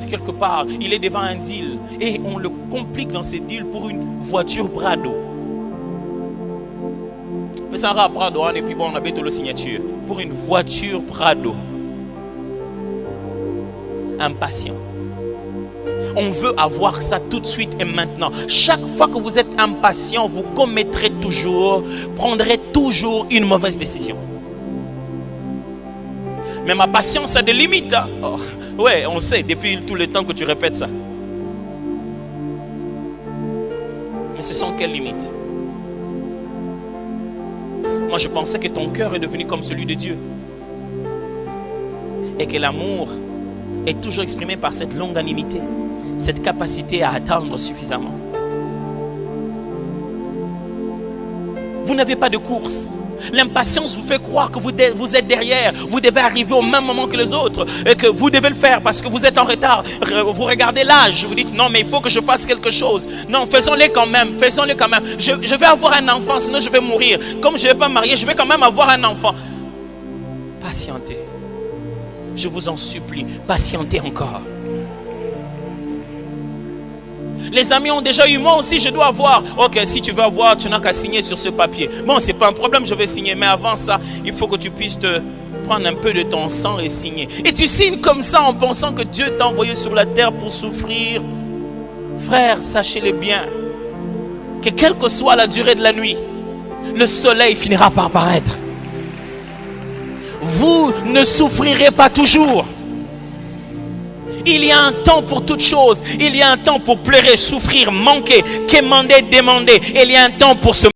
quelque part, il est devant un deal et on le complique dans ces deals pour une voiture Prado. Mais ça va Prado, et puis bon, on a bientôt la signature. Pour une voiture Prado. Impatient. On veut avoir ça tout de suite et maintenant. Chaque fois que vous êtes impatient, vous prendrez toujours une mauvaise décision. Mais ma patience a des limites. Hein? Oh, ouais, on sait depuis tout le temps que tu répètes ça. Mais ce sont quelles limites? Moi, je pensais que ton cœur est devenu comme celui de Dieu. Et que l'amour est toujours exprimé par cette longanimité, cette capacité à attendre suffisamment. Vous n'avez pas de course. L'impatience vous fait croire que vous êtes derrière. Vous devez arriver au même moment que les autres. Et que vous devez le faire parce que vous êtes en retard. Vous regardez l'âge. Vous dites non mais il faut que je fasse quelque chose. Non, faisons-le quand même. Faisons-le quand même. Je vais avoir un enfant sinon je vais mourir. Comme je ne vais pas me marier, je vais quand même avoir un enfant. Patientez. Je vous en supplie. Patientez encore. Les amis ont déjà eu, moi aussi je dois avoir. Ok, si tu veux avoir, tu n'as qu'à signer sur ce papier. Bon, c'est pas un problème, je vais signer. Mais avant ça, il faut que tu puisses te prendre un peu de ton sang et signer. Et tu signes comme ça en pensant que Dieu t'a envoyé sur la terre pour souffrir. Frère, sachez-le bien, que quelle que soit la durée de la nuit, le soleil finira par paraître. Vous ne souffrirez pas toujours. Il y a un temps pour toute chose. Il y a un temps pour pleurer, souffrir, manquer, quémander, demander. Il y a un temps pour se